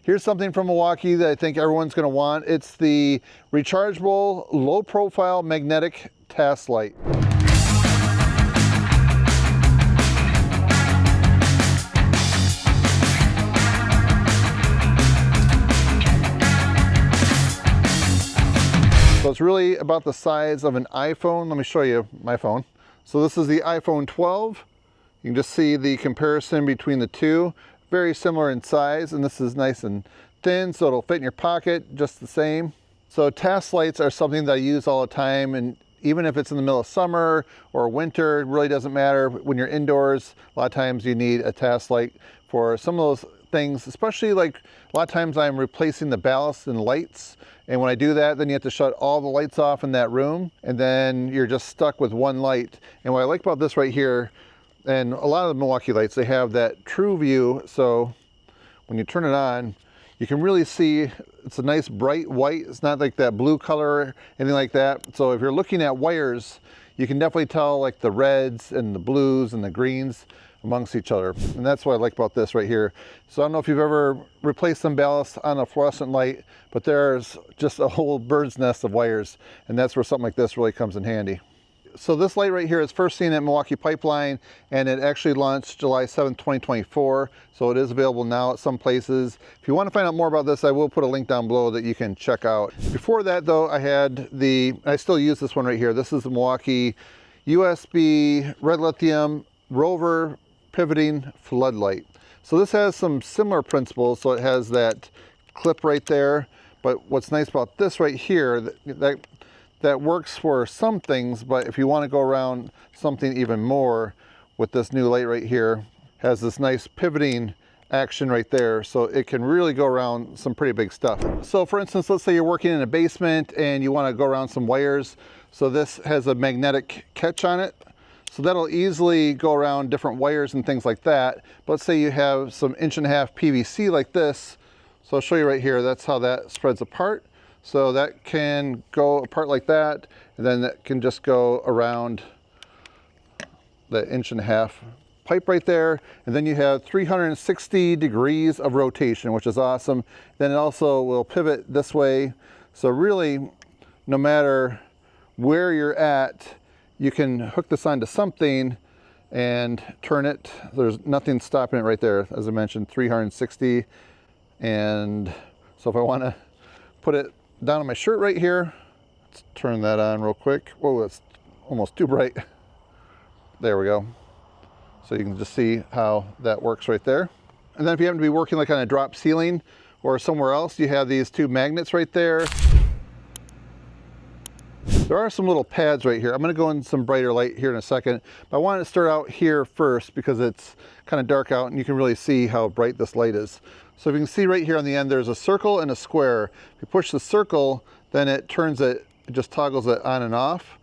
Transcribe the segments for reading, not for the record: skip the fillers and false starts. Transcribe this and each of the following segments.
Here's something from Milwaukee that I think everyone's going to want. It's the rechargeable low profile magnetic task light. So it's really about the size of an iPhone. Let me show you my phone. So this is the iPhone 12. You can just see the comparison between the two. Very similar in size, and this is nice and thin, so it'll fit in your pocket just the same. So task lights are something that I use all the time, and even if it's in the middle of summer or winter, it really doesn't matter. When you're indoors, a lot of times you need a task light for some of those things, especially like a lot of times I'm replacing the ballast and lights. And when I do that, then you have to shut all the lights off in that room, and then you're just stuck with one light. And what I like about this right here, and a lot of the Milwaukee lights, they have that true view. So when you turn it on, you can really see it's a nice bright white. It's not like that blue color, anything like that. So if you're looking at wires, you can definitely tell like the reds and the blues and the greens amongst each other. And that's what I like about this right here. So I don't know if you've ever replaced some ballast on a fluorescent light, but there's just a whole bird's nest of wires. And that's where something like this really comes in handy. So this light right here is first seen at Milwaukee Pipeline, and it actually launched July 7th, 2024. So it is available now at some places. If you want to find out more about this, I will put a link down below that you can check out. Before that though, I still use this one right here. This is the Milwaukee USB red lithium ROVER pivoting floodlight. So this has some similar principles. So it has that clip right there, but what's nice about this right here, that works for some things, but if you want to go around something even more with this new light right here, has this nice pivoting action right there, so it can really go around some pretty big stuff. So for instance, let's say you're working in a basement and you want to go around some wires. So this has a magnetic catch on it, so that'll easily go around different wires and things like that. But let's say you have some 1.5" PVC like this. So I'll show you right here, that's how that spreads apart. So that can go apart like that, and then that can just go around the 1.5" pipe right there. And then you have 360 degrees of rotation, which is awesome. Then it also will pivot this way. So really, no matter where you're at, you can hook this onto something and turn it. There's nothing stopping it right there. As I mentioned, 360. And so if I want to put it down on my shirt right here, let's turn that on real quick. Whoa, it's almost too bright. There we go. So you can just see how that works right there. And then if you happen to be working like on a drop ceiling or somewhere else, you have these two magnets right there. There are some little pads right here. I'm going to go in some brighter light here in a second, but I wanted to start out here first because it's kind of dark out and you can really see how bright this light is. So if you can see right here on the end, there's a circle and a square. If you push the circle, then it turns it, it just toggles it on and off.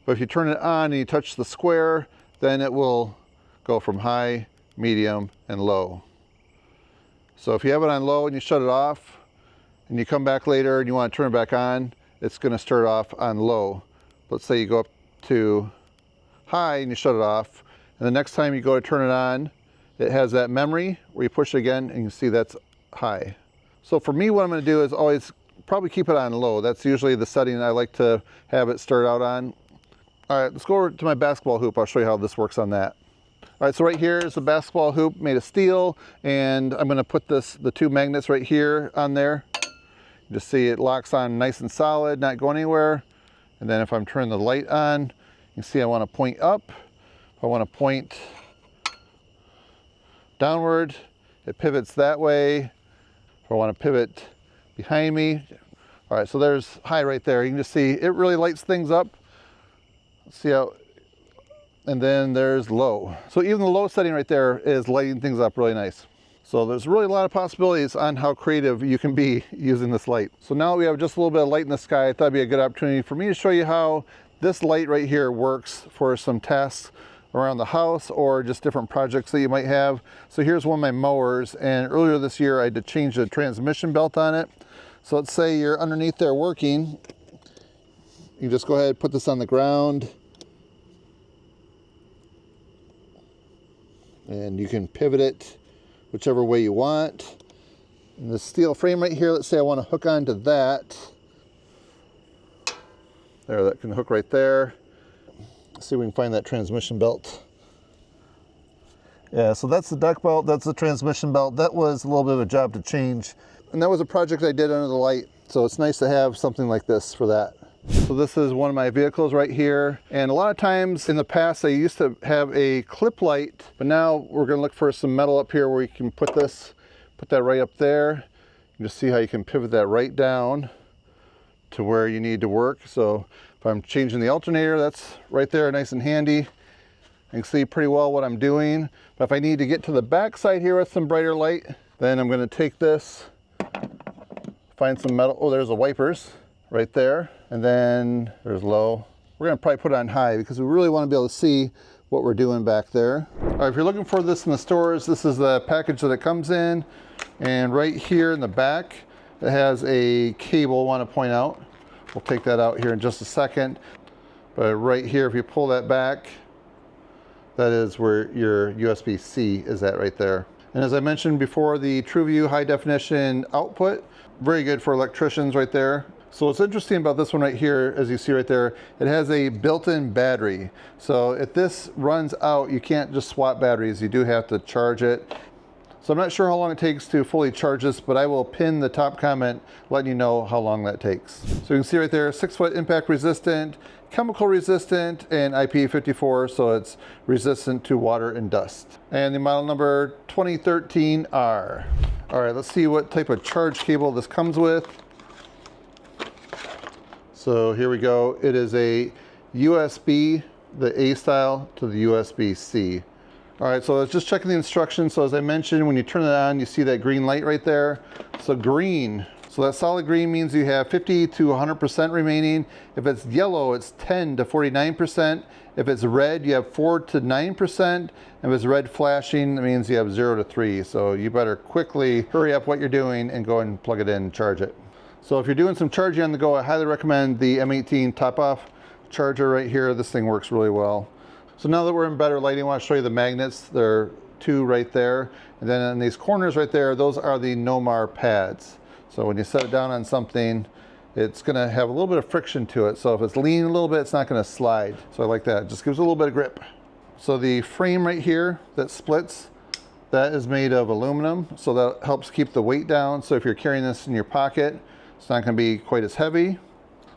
But if you turn it on and you touch the square, then it will go from high, medium, and low. So if you have it on low and you shut it off, and you come back later and you want to turn it back on, it's going to start off on low. Let's say you go up to high and you shut it off, and the next time you go to turn it on, it has that memory where you push it again and you can see that's high. So for me, what I'm going to do is always probably keep it on low. That's usually the setting I like to have it start out on. All right, let's go over to my basketball hoop. I'll show you how this works on that. All right, so right here is the basketball hoop made of steel, and I'm going to put the two magnets right here on there. You just see it locks on nice and solid, not going anywhere. And then if I'm turning the light on, you can see I want to point up. If I want to point downward, it pivots that way. If I want to pivot behind me. All right, so there's high right there. You can just see it really lights things up. See how, and then there's low. So even the low setting right there is lighting things up really nice. So there's really a lot of possibilities on how creative you can be using this light. So now we have just a little bit of light in the sky. I thought it'd be a good opportunity for me to show you how this light right here works for some tasks around the house or just different projects that you might have. So here's one of my mowers, and earlier this year I had to change the transmission belt on it. So let's say you're underneath there working. You just go ahead and put this on the ground, and you can pivot it whichever way you want. And the steel frame right here, let's say I want to hook onto that. There, that can hook right there. Let's see if we can find that transmission belt. Yeah, so that's the duck belt, that's the transmission belt. That was a little bit of a job to change. And that was a project I did under the light. So it's nice to have something like this for that. So this is one of my vehicles right here. And a lot of times in the past, I used to have a clip light, but now we're gonna look for some metal up here where you can put that right up there. You just see how you can pivot that right down to where you need to work. So if I'm changing the alternator, that's right there, nice and handy. I can see pretty well what I'm doing. But if I need to get to the back side here with some brighter light, then I'm gonna take this, find some metal. Oh, there's the wipers right there. And then there's low. We're gonna probably put it on high because we really wanna be able to see what we're doing back there. All right, if you're looking for this in the stores, this is the package that it comes in. And right here in the back, it has a cable I wanna point out. We'll take that out here in just a second. But right here, if you pull that back, that is where your USB-C is at right there. And as I mentioned before, the TrueView high definition output, very good for electricians right there. So what's interesting about this one right here, as you see right there, it has a built-in battery. So if this runs out, you can't just swap batteries, you do have to charge it. So I'm not sure how long it takes to fully charge this, but I will pin the top comment letting you know how long that takes. So you can see right there, 6-foot impact resistant, chemical resistant, and IP54, so it's resistant to water and dust. And the model number 2013R. All right, let's see what type of charge cable this comes with. So here we go. It is a USB, the A style to the USB-C. All right, so I was just checking the instructions. So as I mentioned, when you turn it on, you see that green light right there. So green, so that solid green means you have 50 to 100% remaining. If it's yellow, it's 10 to 49%. If it's red, you have 4 to 9%. If it's red flashing, that means you have 0 to 3. So you better quickly hurry up what you're doing and go and plug it in and charge it. So if you're doing some charging on the go, I highly recommend the M18 top-off charger right here. This thing works really well. So now that we're in better lighting, I want to show you the magnets. There are 2 right there. And then in these corners right there, those are the Nomar pads. So when you set it down on something, it's going to have a little bit of friction to it. So if it's leaning a little bit, it's not going to slide. So I like that. It just gives a little bit of grip. So the frame right here that splits, that is made of aluminum. So that helps keep the weight down. So if you're carrying this in your pocket, it's not going to be quite as heavy.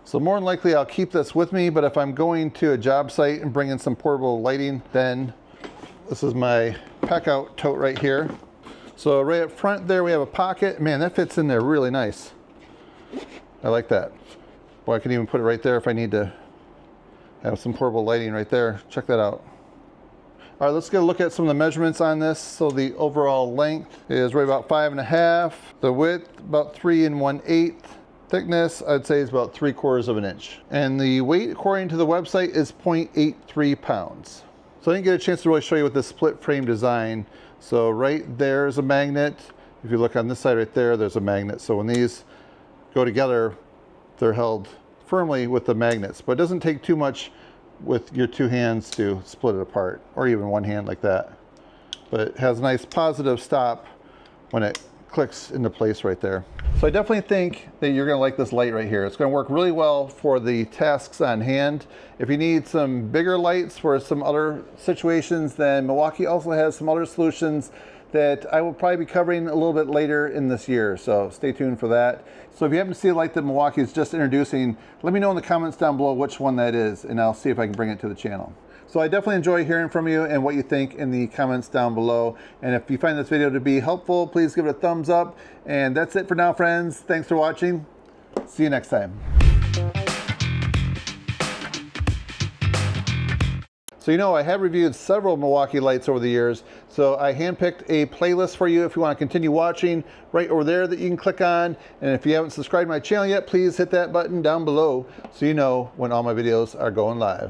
So more than likely I'll keep this with me, but if I'm going to a job site and bring in some portable lighting, then this is my pack out tote right here. So right up front there we have a pocket. Man, that fits in there really nice. I like that. Boy, I can even put it right there if I need to have some portable lighting right there. Check that out. All right, let's get a look at some of the measurements on this. So the overall length is right about 5.5. The width about 3 1/8. Thickness, I'd say, is about 3/4 of an inch. And the weight, according to the website, is 0.83 pounds. So I didn't get a chance to really show you with this split frame design. So right there's a magnet. If you look on this side right there, there's a magnet. So when these go together, they're held firmly with the magnets. But it doesn't take too much with your 2 hands to split it apart, or even 1 hand like that. But it has a nice positive stop when it clicks into place right there. So I definitely think that you're going to like this light right here. It's going to work really well for the tasks on hand. If you need some bigger lights for some other situations, then Milwaukee also has some other solutions that I will probably be covering a little bit later in this year. So stay tuned for that. So if you happen to see a light that Milwaukee is just introducing, let me know in the comments down below which one that is, and I'll see if I can bring it to the channel. So I definitely enjoy hearing from you and what you think in the comments down below. And if you find this video to be helpful, please give it a thumbs up. And that's it for now, friends. Thanks for watching. See you next time. So you know, I have reviewed several Milwaukee lights over the years, so I handpicked a playlist for you if you want to continue watching right over there that you can click on. And if you haven't subscribed to my channel yet, please hit that button down below so you know when all my videos are going live.